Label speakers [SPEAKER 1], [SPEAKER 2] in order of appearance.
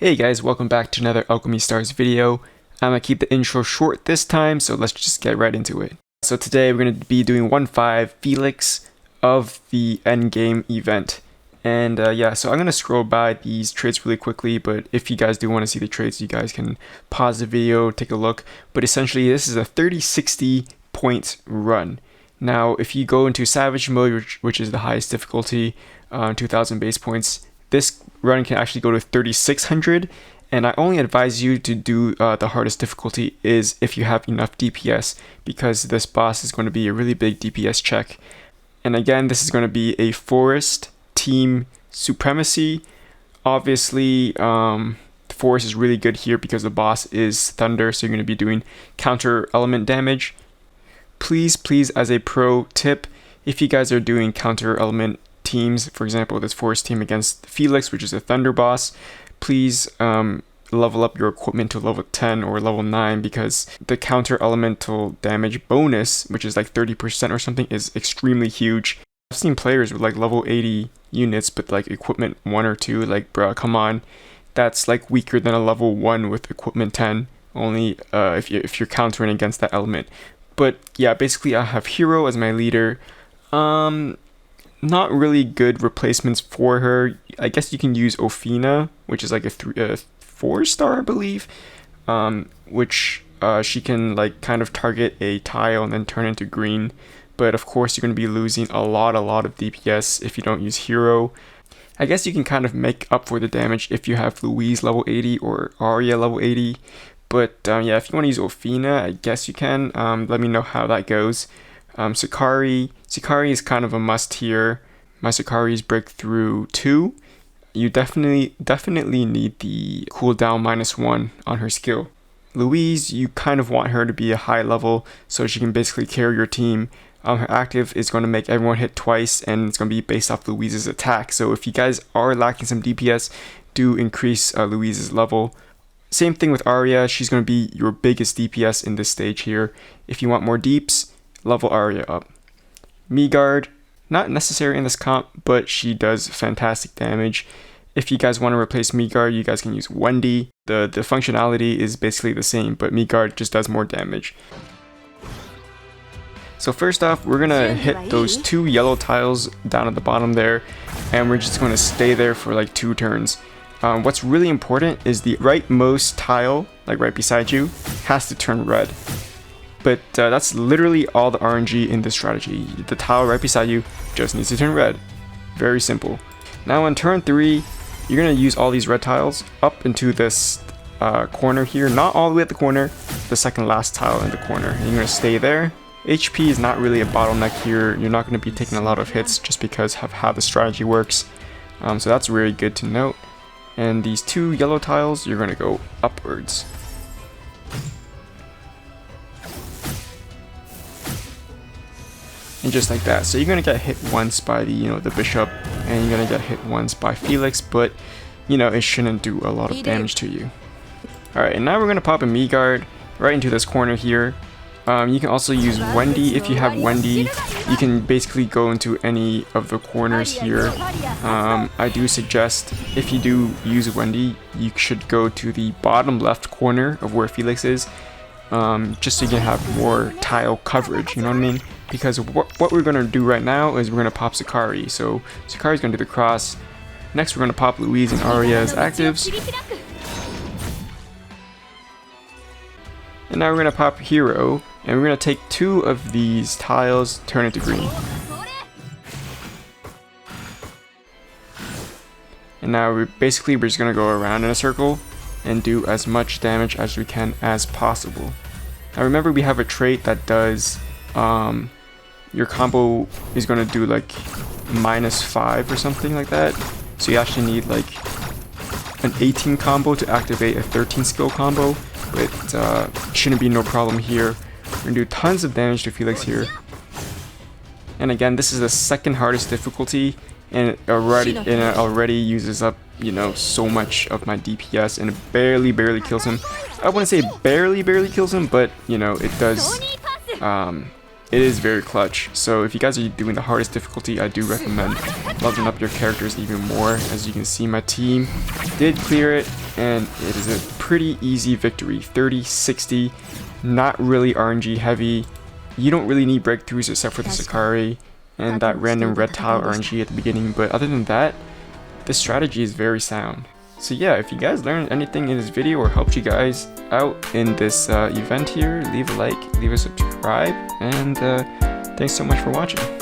[SPEAKER 1] Hey guys, welcome back to another Alchemy Stars video. I'm gonna keep the intro short this time, so let's just get right into it. So today we're gonna be doing 1-5 Philex of the Endgame event. And yeah, so I'm gonna scroll by these traits really quickly, but if you guys do want to see the traits, you guys can pause the video, take a look. But essentially this is a 30-60 point run. Now if you go into Savage mode, which is the highest difficulty, 2000 base points, this run can actually go to 3600, and I only advise you to do the hardest difficulty is if you have enough DPS, because this boss is going to be a really big DPS check. And again, this is going to be a forest team supremacy. Obviously, forest is really good here because the boss is thunder, so you're going to be doing counter element damage. Please, as a pro tip, if you guys are doing counter element teams, for example this forest team against Philex, which is a thunder boss, please level up your equipment to level 10 or level 9, because the counter elemental damage bonus, which is like 30% or something, is extremely huge. I've seen players with like level 80 units but like equipment 1 or 2, like bruh, come on, that's like weaker than a level 1 with equipment 10, only if you're countering against that element. But yeah, basically I have Hero as my leader. Not really good replacements for her. I guess you can use Ophina, which is like a 4-star, I believe, which she can like kind of target a tile and then turn into green. But of course you're going to be losing a lot of DPS if you don't use Hero. I guess you can kind of make up for the damage if you have Louise level 80 or Arya level 80. But yeah, if you want to use Ophina, I guess you can. Let me know how that goes. Sakari is kind of a must here. My Sakari is breakthrough 2. You definitely need the cooldown -1 on her skill. Louise, you kind of want her to be a high level so she can basically carry your team. Her active is going to make everyone hit twice, and it's going to be based off Louise's attack. So if you guys are lacking some DPS, do increase Louise's level. Same thing with Arya. She's going to be your biggest DPS in this stage here. If you want more deeps, level Arya up. Meagard, not necessary in this comp, but she does fantastic damage. If you guys want to replace Meagard, you guys can use Wendy. The functionality is basically the same, but Meagard just does more damage. So first off, we're gonna hit those 2 yellow tiles down at the bottom there, and we're just gonna stay there for like 2 turns. What's really important is the rightmost tile, like right beside you, has to turn red. But that's literally all the RNG in this strategy. The tile right beside you just needs to turn red. Very simple. Now on turn 3, you're going to use all these red tiles up into this corner here. Not all the way at the corner, the second last tile in the corner. And you're going to stay there. HP is not really a bottleneck here. You're not going to be taking a lot of hits just because of how the strategy works. So that's really good to note. And these 2 yellow tiles, you're going to go upwards. And just like that. So you're gonna get hit once by the bishop, and you're gonna get hit once by Philex, but it shouldn't do a lot of damage to you. Alright, and now we're gonna pop a Meagard right into this corner here. You can also use Wendy. If you have Wendy, you can basically go into any of the corners here. I do suggest, if you do use Wendy, you should go to the bottom left corner of where Philex is, just so you can have more tile coverage, you know what I mean? Because what we're going to do right now is we're going to pop Sakari. So Sakari's going to do the cross. Next we're going to pop Louise and Arya as actives. And now we're going to pop Hero, and we're going to take 2 of these tiles, turn it to green. And now we're just going to go around in a circle and do as much damage as we can as possible. Now remember, we have a trait that does your combo is going to do like -5 or something like that, so you actually need like an 18 combo to activate a 13 skill combo, but shouldn't be no problem here. We're going to do tons of damage to Philex here. And again, this is the second hardest difficulty, and it already uses up so much of my DPS, and it barely kills him. I wouldn't say barely kills him, but it does. It is very clutch. So if you guys are doing the hardest difficulty, I do recommend leveling up your characters even more. As you can see, my team did clear it. and it is a pretty easy victory. 30-60, not really RNG heavy. You don't really need breakthroughs except for the Sakari and that random red tile RNG at the beginning, but other than that, the strategy is very sound. So yeah, if you guys learned anything in this video or helped you guys out in this event here, leave a like, leave a subscribe, and thanks so much for watching.